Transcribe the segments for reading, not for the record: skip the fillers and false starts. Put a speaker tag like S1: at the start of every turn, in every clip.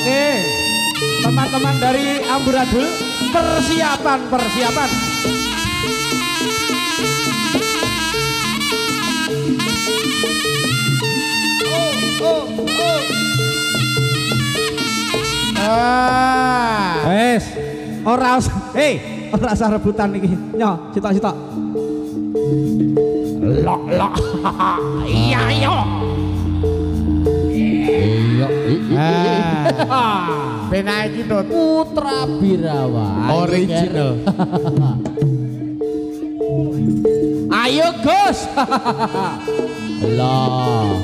S1: Oke, teman-teman dari Amburadul, persiapan. Wes, ora usah rebutan iki. Nyo, sitok-sitok. Lok. Iya.
S2: Pena iki Dut.
S3: Putra Birawa
S2: Original.
S3: Ayo Gus. Allah.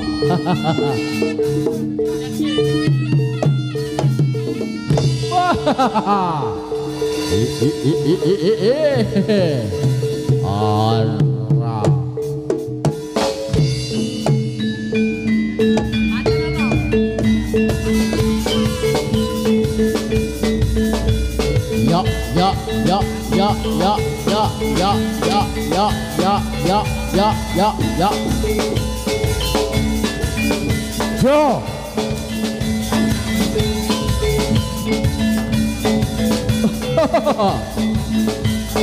S3: Ya.
S2: Jo.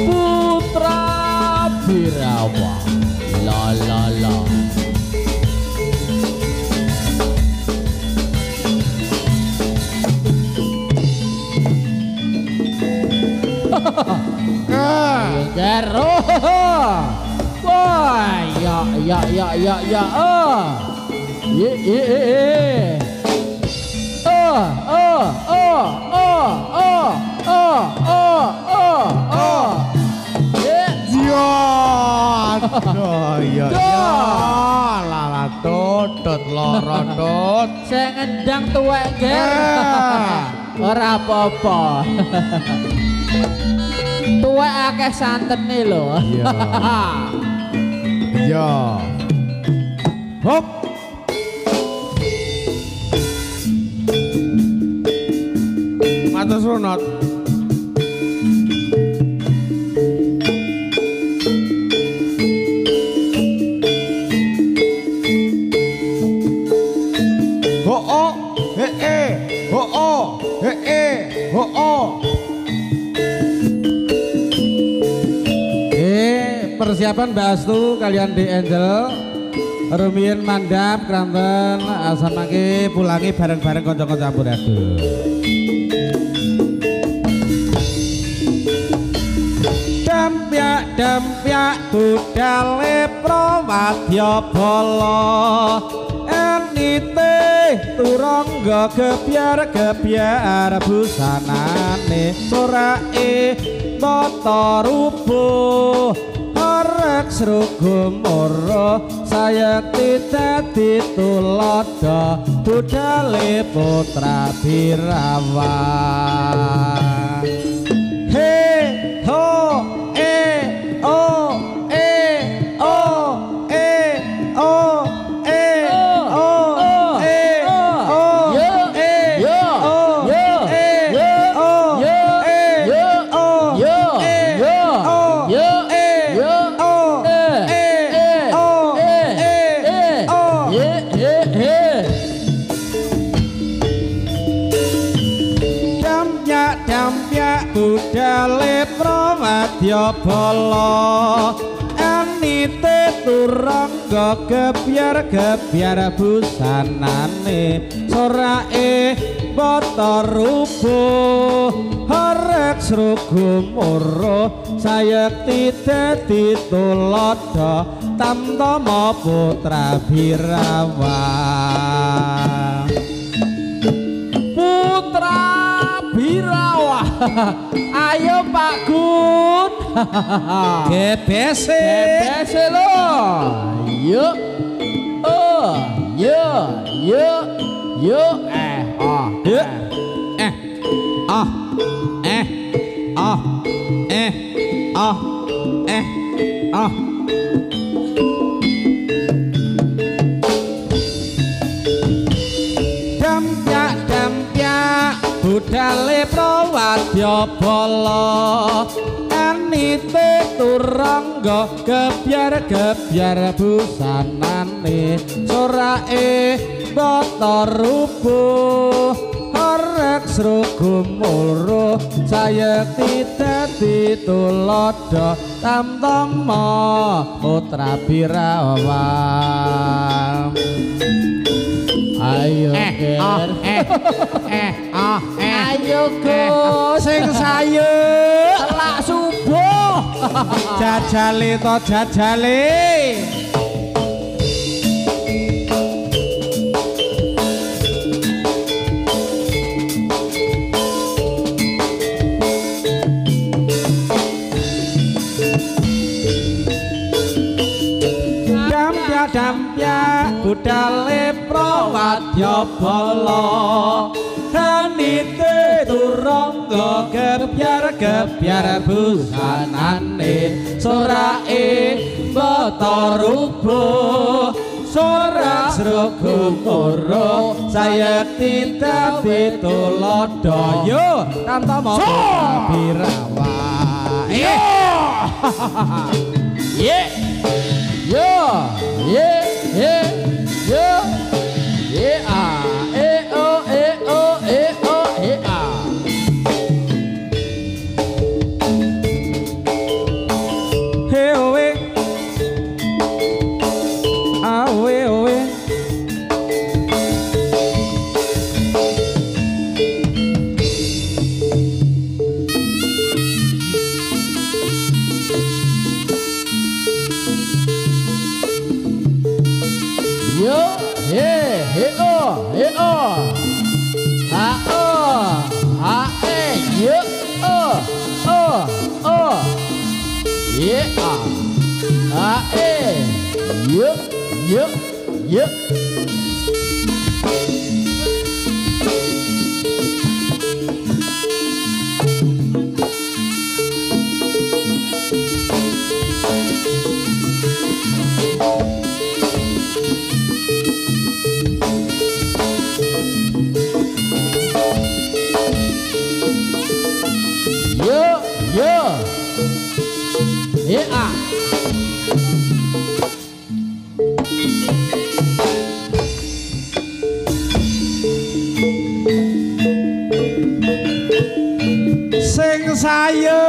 S3: Putra Birawa. La. Gero. Wah, ya.
S2: Lala Dut loro Dut.
S3: Sing ngendang tuwek ger. Ora apa-apa. Tuwek akeh santene lho.
S2: Iya. Hop. Matur sunut.
S1: Persiapan Mbak Astu kalian di Angel Rumiyin mandap kranten asamake pulangi bareng-bareng kanca-kanca Amburadul. Dampyak budale prawadya bala enite turangga gebyar busanane sorake tata rubuh arek srugumara sayekti dadi tulodo budale putra Birawa. He ho budale prawadya bala enite turangga gebyar busanane sorake bata rubuh arek srugumara sayekti dadi tulodo tamtama putra Birawa.
S3: Putra Birawa. Ayo Pak Gun.
S1: GBC
S3: lo. Yuk.
S1: budale prawadya bala enite turangga gebyar busanane sorake bata rubuh arek srugumuro sayekti dadi tulodo tamtama putra Birawa. Ayo Ger.
S3: Ayo Gus
S1: Sing sayu
S3: telak subuh.
S1: jajale to jajale. Dampya budale prawadya bala hanite turangga gebyar busanane sorake bata rubuh sorak srugumuro sayekti dadi tulodo yo tamtama Birawa.
S3: Ye yo ye a e o a
S1: He owe awe owe
S3: yo he o a e yo ye a e yo ye a
S1: sing sayu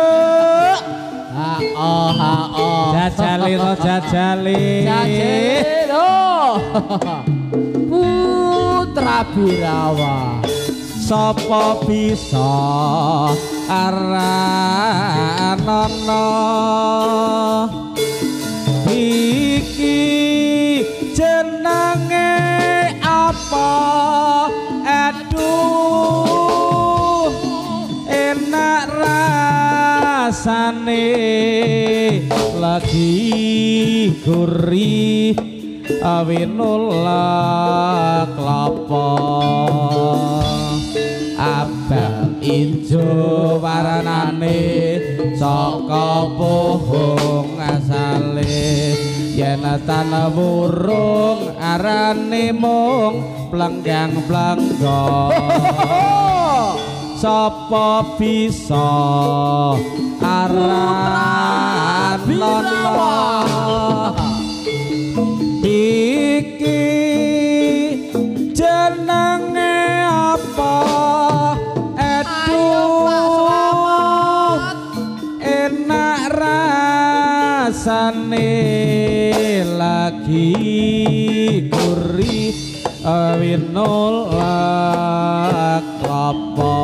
S1: jajale to jajale
S3: putra Birawa.
S1: sapa bisa aranana iki jenenge apa aduh enak rasane lagi gurih awinulak klapa abang ijo warnane saka pohong asale yen tan burung arane mung plenggang-plenggo sapa bisa aran Birawa iki jenenge apa enak rasane lagi gurih winolak klapa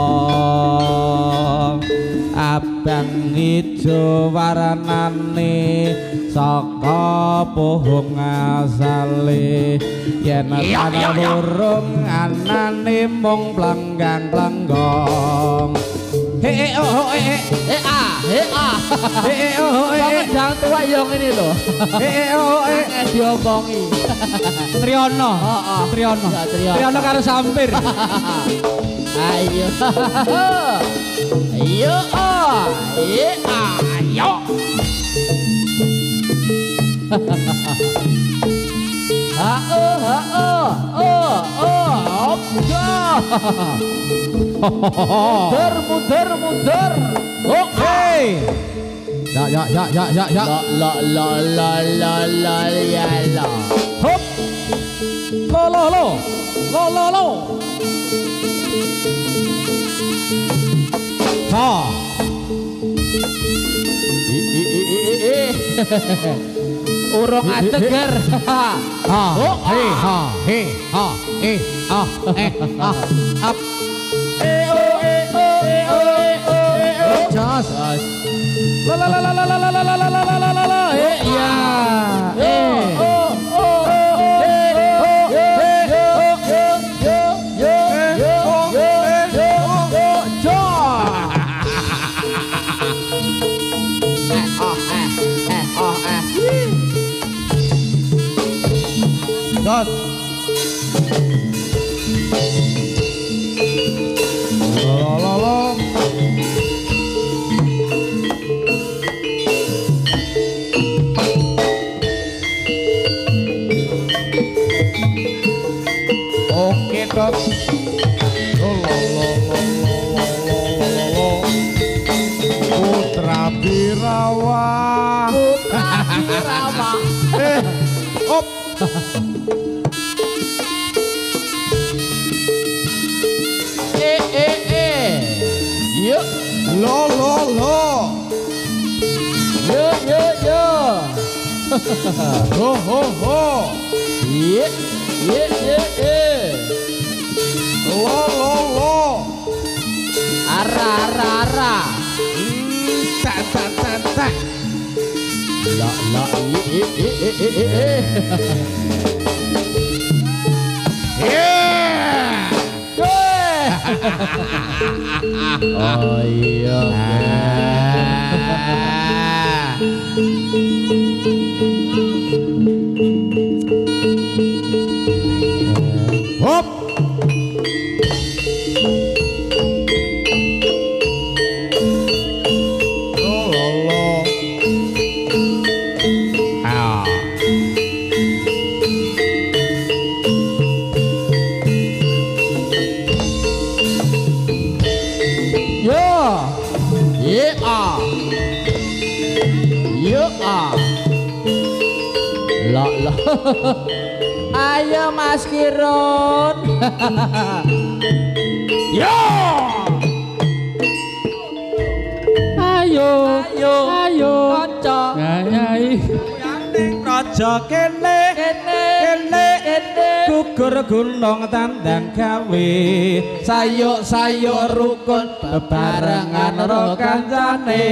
S1: abang ijo warnane saka pohong asale yen ana burung anane mung plenggang-plenggong he oh he a
S3: Pemedang tua yo ngene lho.
S1: diomongi Triyono Triyono karo Sampir
S3: ayo ayo Muter. Oh,
S1: hey. Ya.
S3: La.
S1: Hop. Lo.
S2: So.
S3: Urung ateger.
S2: Ha, he, ha, he, ha, up.
S3: Jos.
S1: Iya.
S2: Got. Lo. Oke, Dot. Lo. Putra Birawa. Op.
S3: Yuk.
S2: Lo. Ho.
S3: Yuk.
S2: Lo.
S3: Ara.
S2: Tak.
S3: La.
S2: Yeah.
S3: Oh iya.
S2: Hop. Lo. Ah.
S3: La. Ayo Mas Kirun.
S2: Yo.
S3: Ayo kanca.
S1: Nyai raja kene gugur gunung tandang gawe sayuk rukun bebarengan karo kancane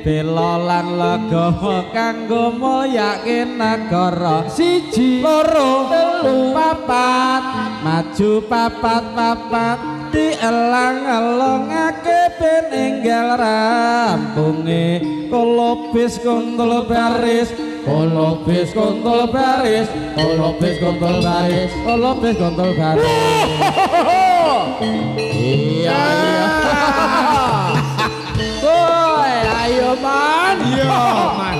S1: bela lan legawa kanggo moyake negara 1 2 3 4 maju papat dielang-elongake ben enggal rampunge kolobis kuntul baris
S3: Iya. Woi, ayo man.
S2: Yo, man.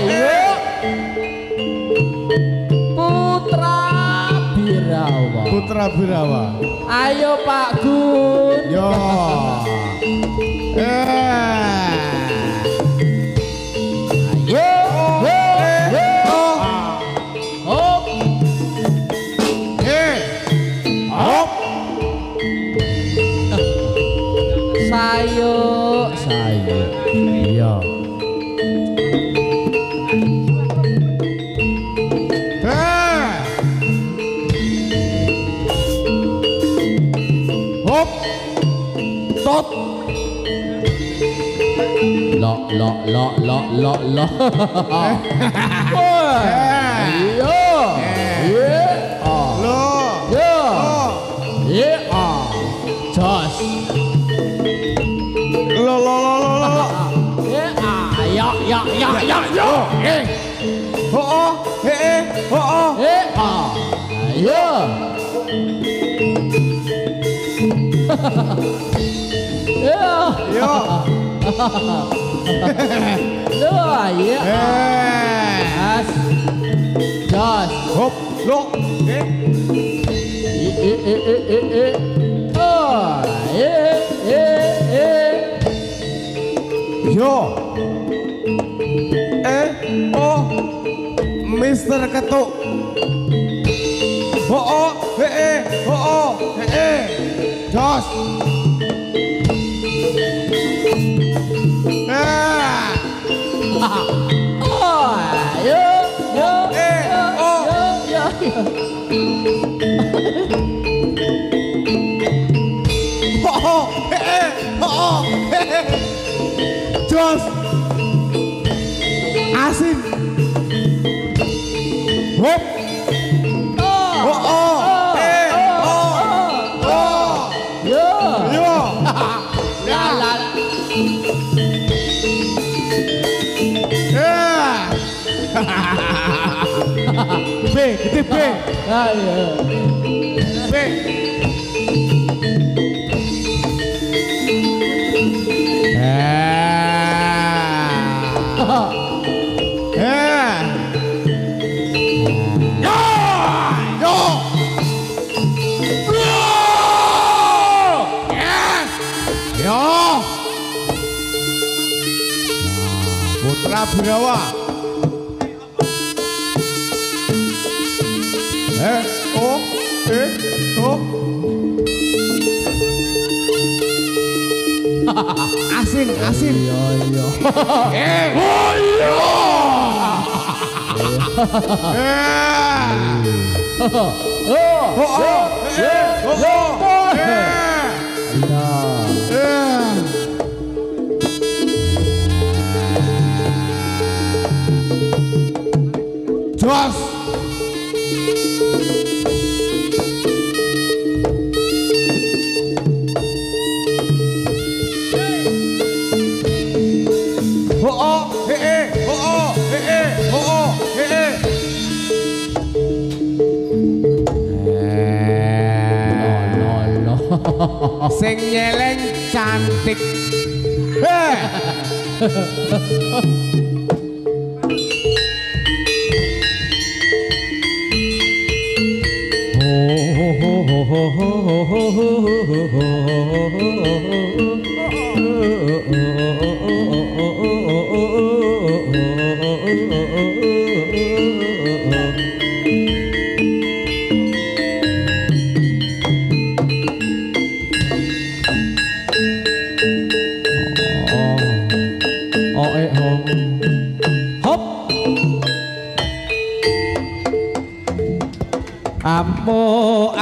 S3: Yuk. Putra Birawa. Ayo Pak Gun.
S2: Yo.
S3: Sayuk.
S2: Iya. Hop. Tot.
S3: Lo. Jos.
S2: Yo.
S3: Jos.
S2: Hop. Lo. Yo. Mister Ketuk.
S1: Jos. Jos. Asin. Hop. B, gede B. B. Putra Birawa. Asin. Jos. Sing nyeleng cantik.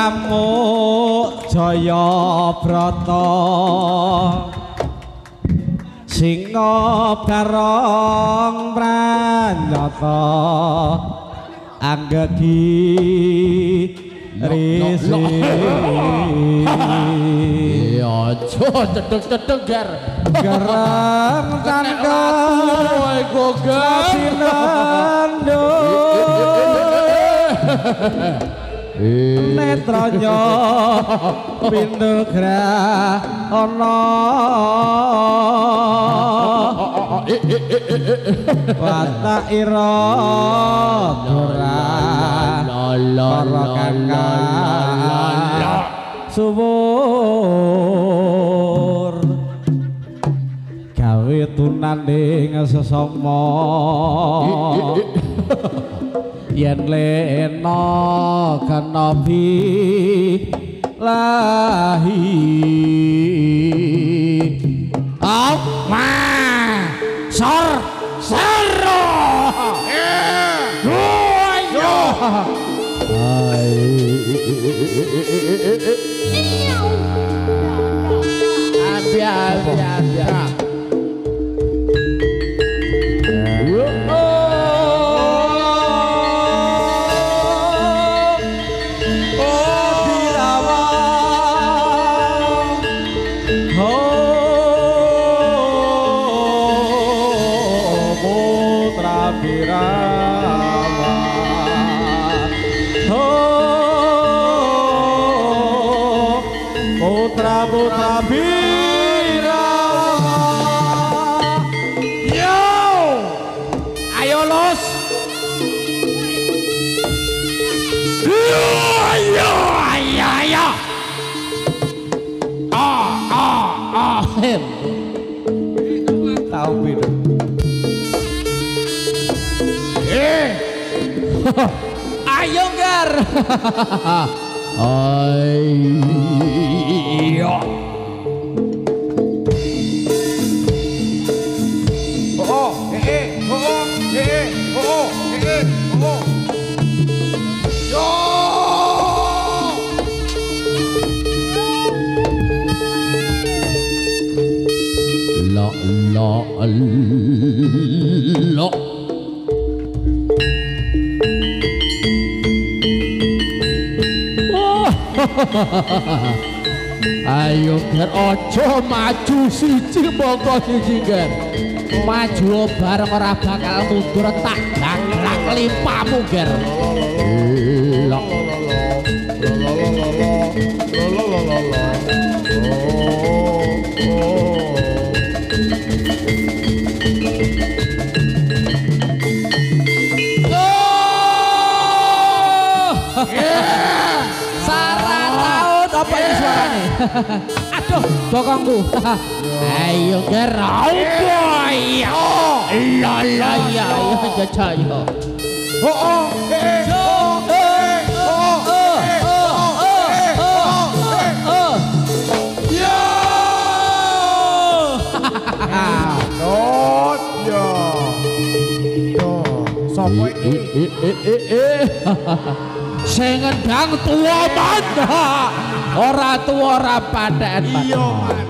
S1: Amuk Jaya Brata Singa Barong Pranyata Anggegi Risi
S3: Aja cedek-cedek gar
S1: Garang Tangkal Sinando Netranya Pintu Grahana Watak ira Durah Para kakak Subur Gawe tunanding sesama yen lena kanabi lahi ma sor sero yo Abia Putra Birawa yo ayo los ayo tahu biru ayo gar
S3: Ayo. Lo. Ayo Ger ojo maju siji monggo siji Ger. Maju bareng ora bakal mundur tak gangrak limpamu Ger. Lo.
S2: Sarah tahu apa ini suaranya? Aduh, bokongku.
S3: Ayo Ger, boy. Iya jajayo.
S1: Sopo iki?
S3: Sing ngendang tuwa man. Ora tuwa ora pathen.
S1: Iya, Man.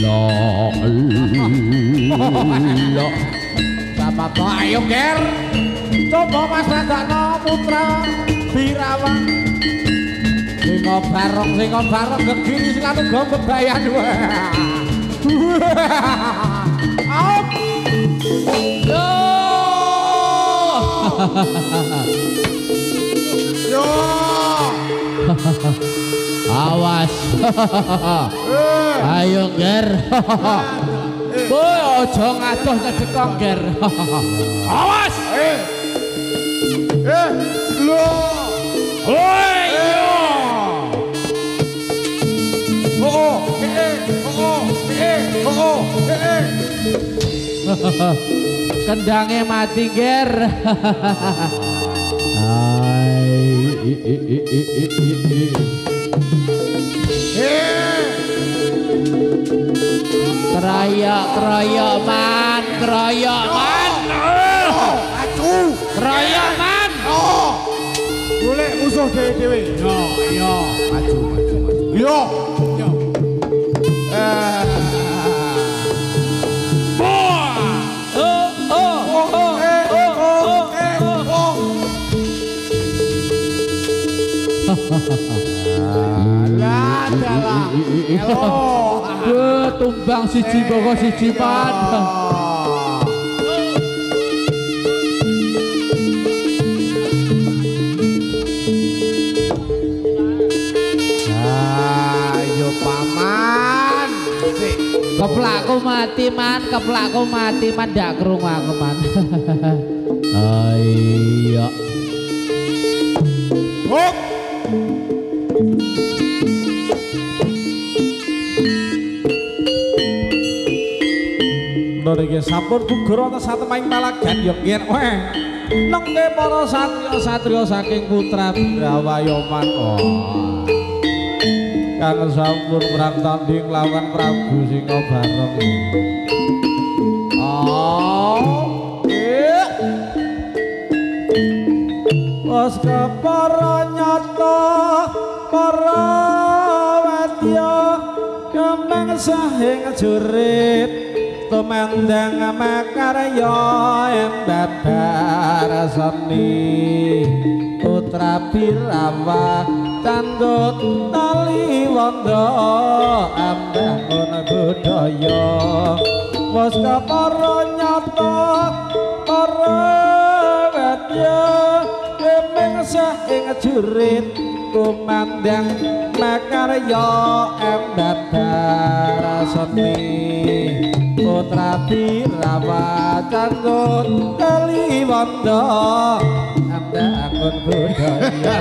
S3: Lo.
S1: Sama to ayo Ger. Coba Mas Randakno putra Birawa. Singo barong gegiri sing anu go bebayan. Out. Yo.
S3: Awas. Ayo Ger. Boy ojo ngadoh cedekong Ger. Awas.
S1: Lo.
S3: Oi yo. Kendangnya mati Ger. Keroyok man. Keroyok man.
S1: Golek musuh dhewe-dhewe. Yo, maju. Yo.
S3: Tumbang siji kok siji padha.
S1: Ayo paman.
S3: Keplakku mati man ndak krungu aku man. Ayo.
S1: Niki sampun gugur ana satemaing palagan ya nggih weh. Nengke para satriya saking putra Birawayoman. Kang sampun perang tanding lawan Prabu Singa bareng. Wes para nyata para wadya kemeng sahing jurit tumandang makarya ing babar seni putra Birawa tandut tali wanda ambangun budaya wes para nyata para wadya kemeng sahing jurit tumandang makarya ing babar seni putra Birawa tandut tali wanda ambangun budaya.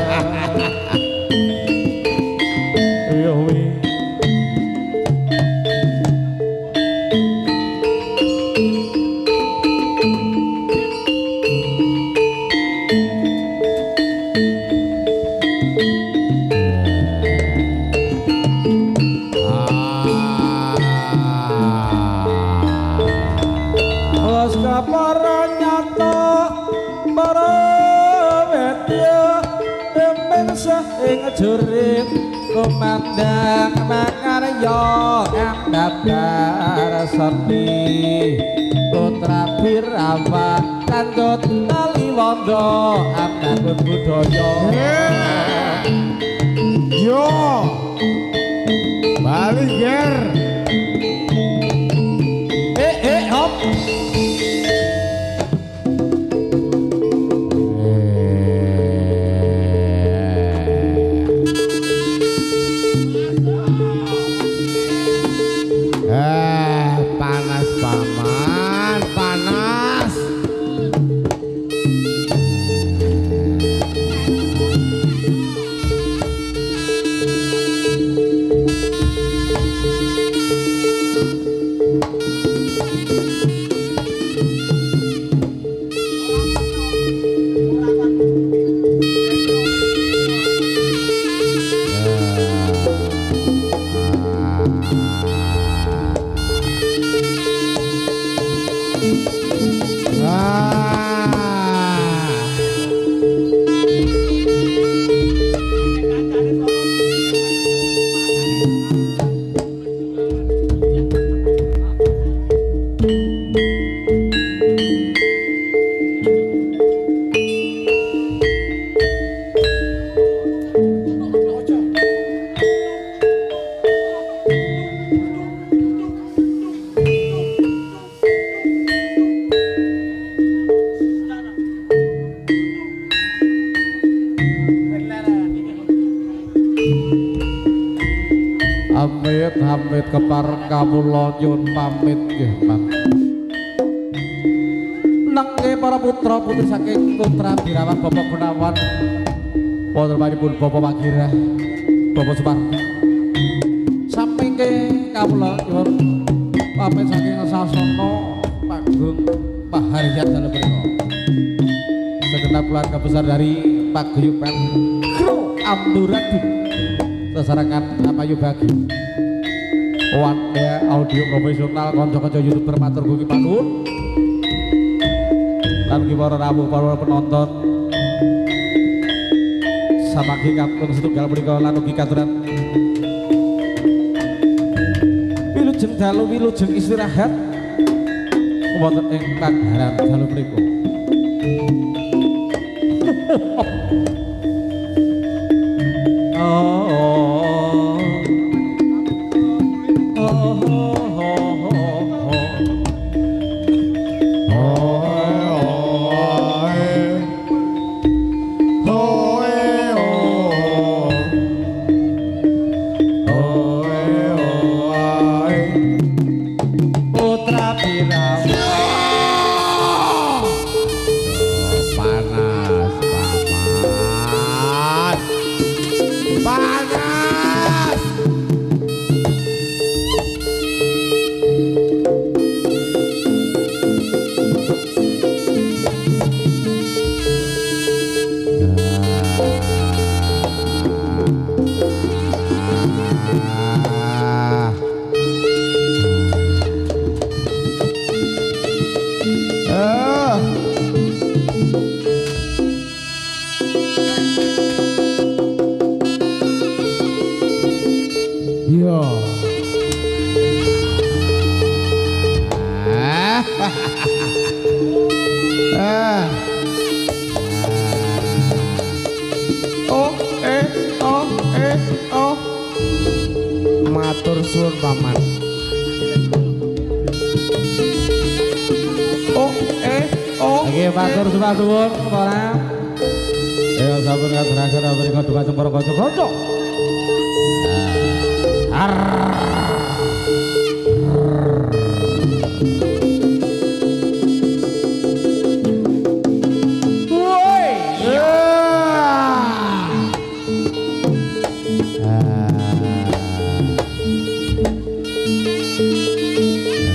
S1: ing juring kumandang makarya ambabar seni putra Birawa kandhut Kaliwondo ambangun budaya
S4: yo balik ger
S1: hop
S4: panas paman panas amit kepareng kawula nyuwun pamit nggih Mas. Nangge para putra putri saking putra Birawa Bapak Gunawan wontenipun Bapak Wagira Bapak Supardi sampengke kawula nyuwun pamit saking sasana panggung paharyan dalem menika. Segenap keluarga besar dari paguyuban Kro Amduradin sesarengan Apayu Bagi One audio profesional kanca-kanca YouTuber matur mugi panuwun lan ugi para rawuh para penonton samangke katun setunggal punika lan ugi katuran wilujeng dalu wilujeng istirahat wonten ing pagharan dalu punika. Matur suwun paman.
S1: Nggih matur suwun para. Ya sampun ngaturaken mriku dhumateng para kanca-kanca.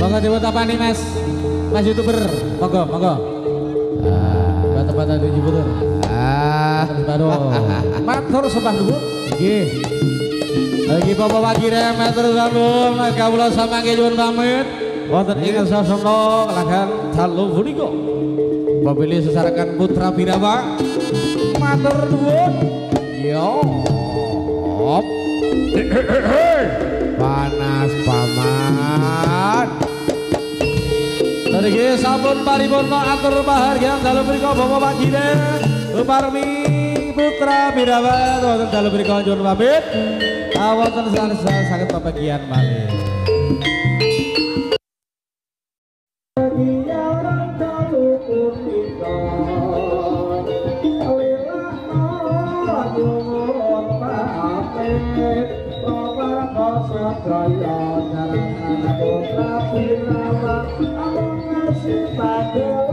S1: Monggo dibuat apa nih Mas? Mas YouTuber, monggo, monggo. Buat apa tadi YouTuber? Matur sembah dulu. Nggih. Lagi Bapak Wagira matur nuwun, kawula samangke nyuwun pamit. Wonten ing sasana kelagan dalu punika. Pamili sesarakan putra Birawa. Matur nuwun. Yo.
S4: Panas paman.
S1: Niki sampun paripurna atur pahargyan dalu mriku Bapak Bagire Uparmi Putra Birawa wonten dalu mriku njur pamit. Wonten saged pepegian malih.
S5: Putra Birawa, amun ngasih pagel